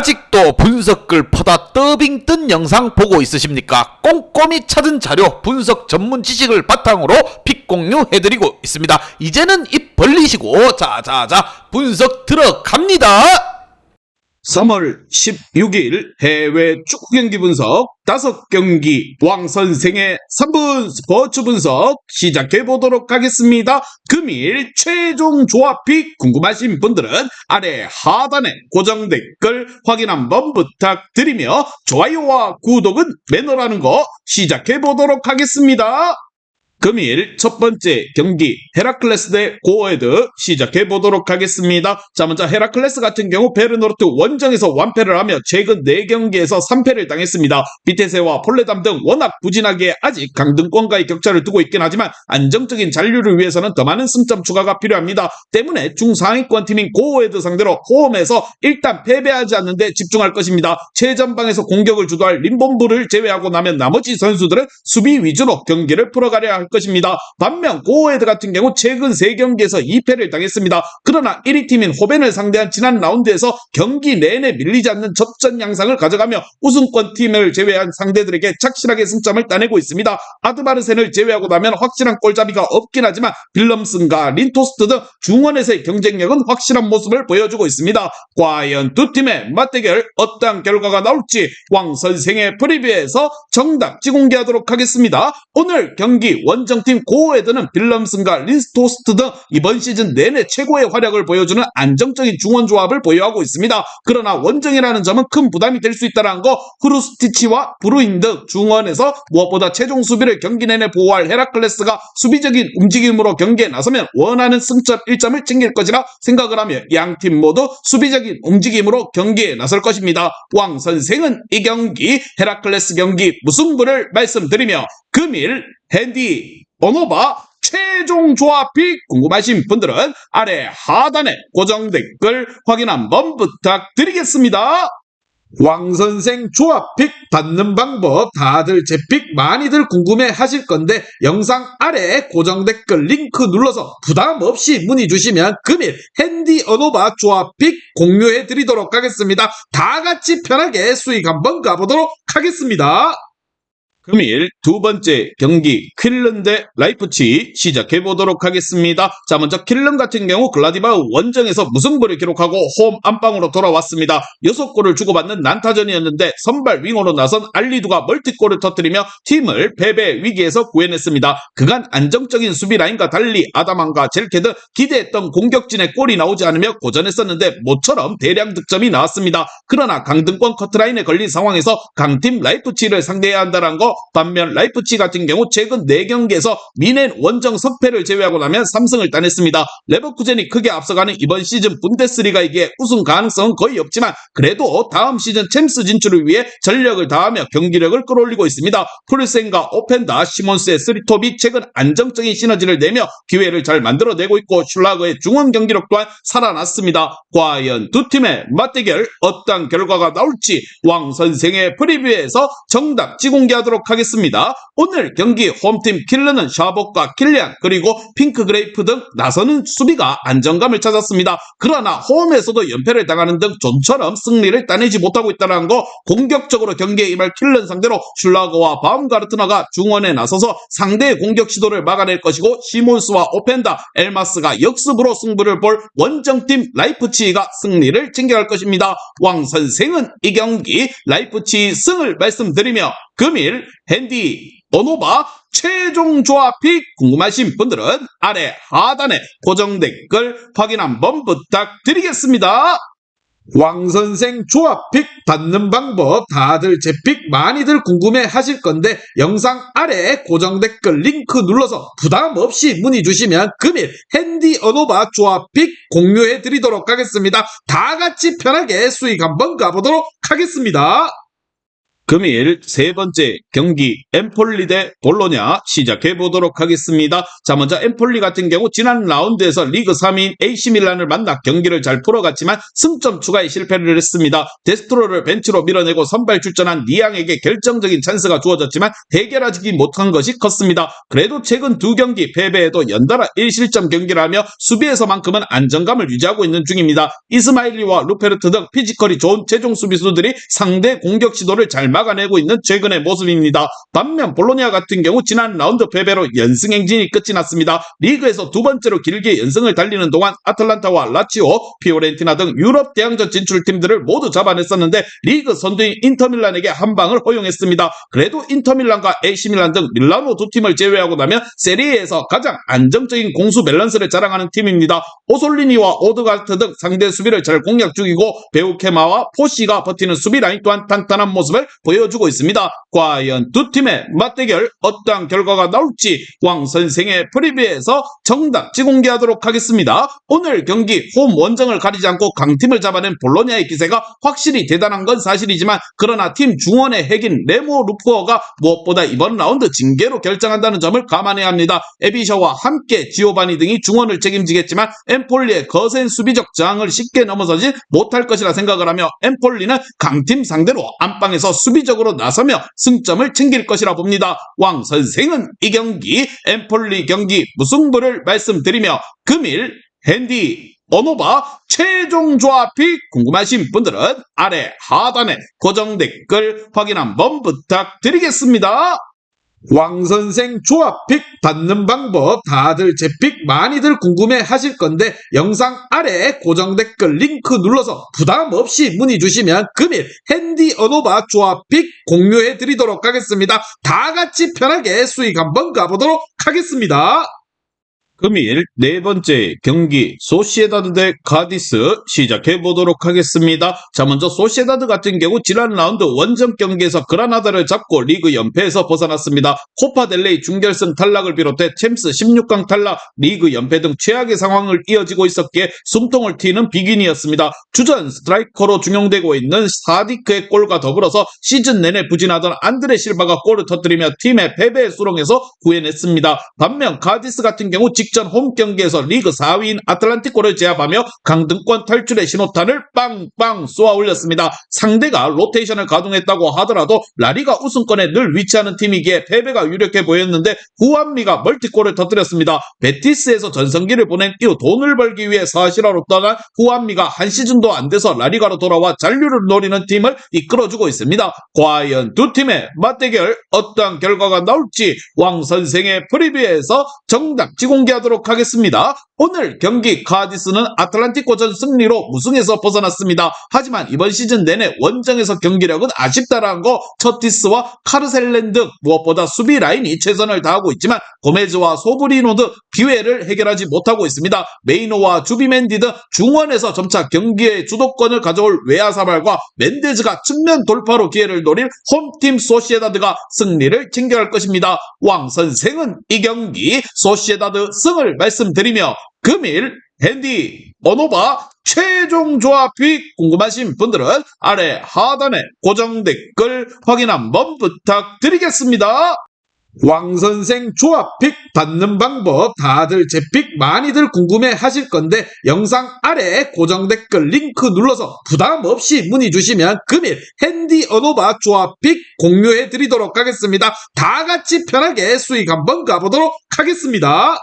아직도 분석글 퍼다 더빙 뜬 영상 보고 있으십니까? 꼼꼼히 찾은 자료, 분석 전문 지식을 바탕으로 픽 공유해드리고 있습니다. 이제는 입 벌리시고 자자자 분석 들어갑니다. 3월 16일 해외 축구 경기 분석 5경기 왕 선생의 3분 스포츠 분석 시작해 보도록 하겠습니다. 금일 최종 조합픽 궁금하신 분들은 아래 하단에 고정 댓글 확인 한번 부탁드리며 좋아요와 구독은 매너라는 거 시작해 보도록 하겠습니다. 금일 첫 번째 경기 헤라클레스 대 고에드 시작해 보도록 하겠습니다. 자, 먼저 헤라클레스 같은 경우 베르노르트 원정에서 완패를 하며 최근 4경기에서 3패를 당했습니다. 비테세와 폴레담 등 워낙 부진하게 아직 강등권과의 격차를 두고 있긴 하지만 안정적인 잔류를 위해서는 더 많은 승점 추가가 필요합니다. 때문에 중상위권 팀인 고에드 상대로 홈에서 일단 패배하지 않는 데 집중할 것입니다. 최전방에서 공격을 주도할 림본부를 제외하고 나면 나머지 선수들은 수비 위주로 경기를 풀어가려 할 것입니다. 반면 고에드 같은 경우 최근 3경기에서 2패를 당했습니다. 그러나 1위 팀인 호벤을 상대한 지난 라운드에서 경기 내내 밀리지 않는 접전 양상을 가져가며 우승권 팀을 제외한 상대들에게 착실하게 승점을 따내고 있습니다. 아드바르센을 제외하고 나면 확실한 골잡이가 없긴 하지만 빌럼슨과 린토스트 등 중원에서의 경쟁력은 확실한 모습을 보여주고 있습니다. 과연 두 팀의 맞대결 어떤 결과가 나올지 왕 선생의 프리뷰에서 정답 지공개하도록 하겠습니다. 오늘 경기 원정팀 고에드는 빌럼슨과 린토스트 등 이번 시즌 내내 최고의 활약을 보여주는 안정적인 중원 조합을 보유하고 있습니다. 그러나 원정이라는 점은 큰 부담이 될 수 있다는 거, 후루스티치와 브루인 등 중원에서 무엇보다 최종 수비를 경기 내내 보호할 헤라클레스가 수비적인 움직임으로 경기에 나서면 원하는 승점 1점을 챙길 것이라 생각을 하며 양팀 모두 수비적인 움직임으로 경기에 나설 것입니다. 왕 선생은 이 경기 헤라클레스 경기 무승부를 말씀드리며 금일 핸디 언어바 최종 조합픽 궁금하신 분들은 아래 하단에 고정 댓글 확인 한번 부탁드리겠습니다. 왕선생 조합픽 받는 방법 다들 제 픽 많이들 궁금해 하실 건데 영상 아래 고정 댓글 링크 눌러서 부담 없이 문의 주시면 금일 핸디 언어바 조합픽 공유해 드리도록 하겠습니다. 다 같이 편하게 수익 한번 가보도록 하겠습니다. 금일 두 번째 경기 퀼른 대 라이프치 시작해 보도록 하겠습니다. 자, 먼저 퀼른 같은 경우 글라디바흐 원정에서 무승부를 기록하고 홈 안방으로 돌아왔습니다. 6골을 주고받는 난타전이었는데 선발 윙어로 나선 알리두가 멀티골을 터뜨리며 팀을 패배 위기에서 구해냈습니다. 그간 안정적인 수비 라인과 달리 아다만과 젤케 등 기대했던 공격진의 골이 나오지 않으며 고전했었는데 모처럼 대량 득점이 나왔습니다. 그러나 강등권 커트라인에 걸린 상황에서 강팀 라이프치를 상대해야 한다는 거, 반면 라이프치 같은 경우 최근 4경기에서 미넨 원정 석패를 제외하고 나면 3승을 따냈습니다. 레버쿠젠이 크게 앞서가는 이번 시즌 분데스리가에게 우승 가능성은 거의 없지만 그래도 다음 시즌 챔스 진출을 위해 전력을 다하며 경기력을 끌어올리고 있습니다. 풀센과 오펜다, 시몬스의 스리톱이 최근 안정적인 시너지를 내며 기회를 잘 만들어내고 있고 슐라그의 중원 경기력 또한 살아났습니다. 과연 두 팀의 맞대결 어떤 결과가 나올지 왕 선생의 프리뷰에서 정답 지공개하도록 하겠습니다. 오늘 경기 홈팀 퀼른은 샤복과 킬리안 그리고 핑크 그레이프 등 나서는 수비가 안정감을 찾았습니다. 그러나 홈에서도 연패를 당하는 등 좀처럼 승리를 따내지 못하고 있다는 거, 공격적으로 경기에 임할 퀼른 상대로 슐라거와 바움가르트너가 중원에 나서서 상대의 공격 시도를 막아낼 것이고 시몬스와 오펜다, 엘마스가 역습으로 승부를 볼 원정팀 라이프치히가 승리를 챙겨갈 것입니다. 왕 선생은 이 경기 라이프치히 승을 말씀드리며 금일 핸디 언어바 최종 조합픽 궁금하신 분들은 아래 하단에 고정 댓글 확인 한번 부탁드리겠습니다. 왕선생 조합픽 받는 방법 다들 제 픽 많이들 궁금해 하실 건데 영상 아래 고정 댓글 링크 눌러서 부담 없이 문의 주시면 금일 핸디 언어바 조합픽 공유해 드리도록 하겠습니다. 다 같이 편하게 수익 한번 가보도록 하겠습니다. 금일 세 번째 경기 엠폴리 대 볼로냐 시작해 보도록 하겠습니다. 자, 먼저 엠폴리 같은 경우 지난 라운드에서 리그 3위인 AC밀란을 만나 경기를 잘 풀어갔지만 승점 추가에 실패를 했습니다. 데스트로를 벤치로 밀어내고 선발 출전한 니앙에게 결정적인 찬스가 주어졌지만 해결하지 못한 것이 컸습니다. 그래도 최근 두 경기 패배에도 연달아 1실점 경기를 하며 수비에서만큼은 안정감을 유지하고 있는 중입니다. 이스마일리와 루페르트 등 피지컬이 좋은 최종 수비수들이 상대 공격 시도를 잘 막아내고 있는 최근의 모습입니다. 반면 볼로냐 같은 경우 지난 라운드 패배로 연승 행진이 끝이 났습니다. 리그에서 두 번째로 길게 연승을 달리는 동안 아틀란타와 라치오, 피오렌티나 등 유럽 대항전 진출팀들을 모두 잡아냈었는데 리그 선두인 인터밀란에게 한 방을 허용했습니다. 그래도 인터밀란과 AC밀란 등 밀라노 두 팀을 제외하고 나면 세리에에서 가장 안정적인 공수 밸런스를 자랑하는 팀입니다. 오솔리니와 오드가르트 등 상대 수비를 잘 공략 중이고 베우케마와 포시가 버티는 수비 라인 또한 탄탄한 모습을 보여주고 있습니다. 과연 두 팀의 맞대결 어떠한 결과가 나올지 왕 선생의 프리뷰에서 정답지 공개하도록 하겠습니다. 오늘 경기 홈 원정을 가리지 않고 강팀을 잡아낸 볼로냐의 기세가 확실히 대단한 건 사실이지만 그러나 팀 중원의 핵인 레모 루프어가 무엇보다 이번 라운드 징계로 결정한다는 점을 감안해야 합니다. 에비셔와 함께 지오바니 등이 중원을 책임지겠지만 엠폴리의 거센 수비적 저항을 쉽게 넘어서지 못할 것이라 생각을 하며 엠폴리는 강팀 상대로 안방에서 수비적으로 나서며 승점을 챙길 것이라 봅니다. 왕 선생은 이 경기 엠폴리 경기 무승부를 말씀드리며 금일 핸디 언오바 최종 조합이 궁금하신 분들은 아래 하단에 고정 댓글 확인 한번 부탁드리겠습니다. 왕선생 조합픽 받는 방법 다들 제 픽 많이들 궁금해 하실 건데 영상 아래 고정 댓글 링크 눌러서 부담 없이 문의 주시면 금일 핸디 언오바 조합픽 공유해 드리도록 하겠습니다. 다 같이 편하게 수익 한번 가보도록 하겠습니다. 금일 네 번째 경기 소시에다드 대 카디스 시작해 보도록 하겠습니다. 자, 먼저 소시에다드 같은 경우 지난 라운드 원정 경기에서 그라나다를 잡고 리그 연패에서 벗어났습니다. 코파 델레이 중결승 탈락을 비롯해 챔스 16강 탈락, 리그 연패 등 최악의 상황을 이어지고 있었기에 숨통을 트이는 비긴이었습니다. 주전 스트라이커로 중용되고 있는 사디크의 골과 더불어서 시즌 내내 부진하던 안드레 실바가 골을 터뜨리며 팀의 패배의 수렁에서 구해냈습니다. 반면 카디스 같은 경우 직전 홈 경기에서 리그 4위인 아틀란티코를 제압하며 강등권 탈출의 신호탄을 빵빵 쏘아 올렸습니다. 상대가 로테이션을 가동했다고 하더라도 라리가 우승권에 늘 위치하는 팀이기에 패배가 유력해 보였는데 후안미가 멀티골을 터뜨렸습니다. 베티스에서 전성기를 보낸 이후 돈을 벌기 위해 사실화로 떠난 후안미가 한 시즌도 안 돼서 라리가로 돌아와 잔류를 노리는 팀을 이끌어주고 있습니다. 과연 두 팀의 맞대결 어떠한 결과가 나올지 왕 선생의 프리뷰에서 정답지 공개하도록 하겠습니다. 오늘 경기 카디스는 아틀란티코전 승리로 무승에서 벗어났습니다. 하지만 이번 시즌 내내 원정에서 경기력은 아쉽다라는 거 처티스와 카르셀렌드 무엇보다 수비 라인이 최선을 다하고 있지만 고메즈와 소브리노 등 기회를 해결하지 못하고 있습니다. 메이노와 주비맨디 등 중원에서 점차 경기의 주도권을 가져올 웨아사발과 멘데즈가 측면 돌파로 기회를 노릴 홈팀 소시에다드가 승리를 챙겨갈 것입니다. 왕 선생은 이 경기 소시에다드 승을 말씀드리며 금일 핸디 언오바 최종 조합이 궁금하신 분들은 아래 하단에 고정 댓글 확인 한번 부탁드리겠습니다. 왕선생 조합픽 받는 방법 다들 제 픽 많이들 궁금해 하실 건데 영상 아래 고정 댓글 링크 눌러서 부담 없이 문의 주시면 금일 핸디 언오바 조합픽 공유해 드리도록 하겠습니다. 다 같이 편하게 수익 한번 가보도록 하겠습니다.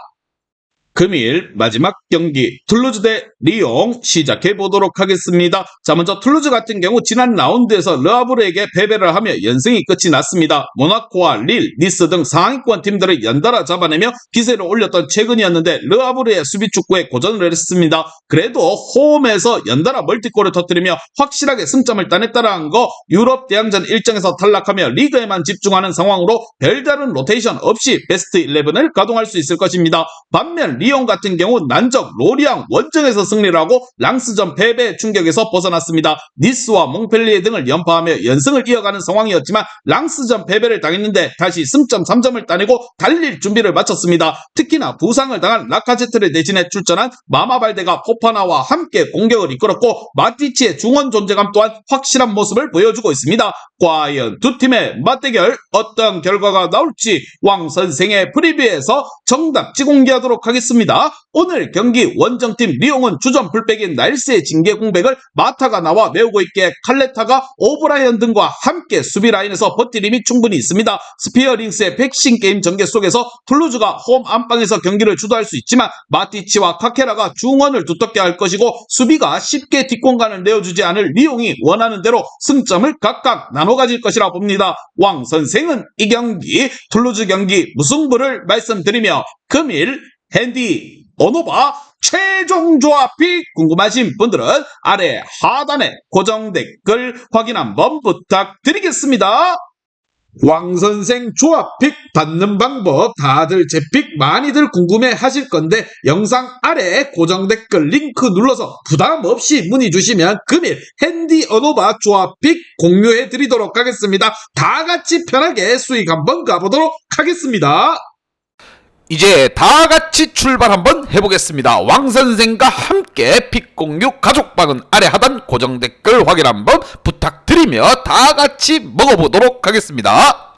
금일 마지막 경기 툴루즈 대 리옹 시작해 보도록 하겠습니다. 자, 먼저 툴루즈 같은 경우 지난 라운드에서 르하브르에게 패배를 하며 연승이 끝이 났습니다. 모나코와 릴, 니스 등 상위권 팀들을 연달아 잡아내며 기세를 올렸던 최근이었는데 르하브르의 수비 축구에 고전을 했습니다. 그래도 홈에서 연달아 멀티골을 터뜨리며 확실하게 승점을 따냈다라는 거 유럽 대항전 일정에서 탈락하며 리그에만 집중하는 상황으로 별다른 로테이션 없이 베스트 11을 가동할 수 있을 것입니다. 반면 리옹 같은 경우 난적 로리앙 원정에서 승리를 하고 랑스전 패배 충격에서 벗어났습니다. 니스와 몽펠리에 등을 연파하며 연승을 이어가는 상황이었지만 랑스전 패배를 당했는데 다시 승점 3점을 따내고 달릴 준비를 마쳤습니다. 특히나 부상을 당한 라카제트를 대신해 출전한 마마발데가 포파나와 함께 공격을 이끌었고 마티치의 중원 존재감 또한 확실한 모습을 보여주고 있습니다. 과연 두 팀의 맞대결 어떤 결과가 나올지 왕 선생의 프리뷰에서 정답지 공개하도록 하겠습니다. 오늘 경기 원정팀 리옹은 주전 풀백인 날스의 징계 공백을 마타가 나와 메우고 있기에 칼레타가 오브라이언 등과 함께 수비 라인에서 버틸 힘이 충분히 있습니다. 스피어링스의 백신 게임 전개 속에서 툴루즈가 홈 안방에서 경기를 주도할 수 있지만 마티치와 카케라가 중원을 두텁게 할 것이고 수비가 쉽게 뒷공간을 내어주지 않을 리옹이 원하는 대로 승점을 각각 나눠 가질 것이라 봅니다. 왕 선생은 이 경기 툴루즈 경기 무승부를 말씀드리며 금일 핸디 언오바 최종 조합이 궁금하신 분들은 아래 하단에 고정 댓글 확인 한번 부탁드리겠습니다. 왕선생 조합픽 받는 방법 다들 제 픽 많이들 궁금해 하실 건데 영상 아래 고정 댓글 링크 눌러서 부담 없이 문의 주시면 금일 핸디 언오바 조합픽 공유해 드리도록 하겠습니다. 다 같이 편하게 수익 한번 가보도록 하겠습니다. 이제 다 같이 출발 한번 해보겠습니다. 왕선생과 함께 픽 공유 가족방은 아래 하단 고정 댓글 확인 한번 부탁드리며 다 같이 먹어보도록 하겠습니다.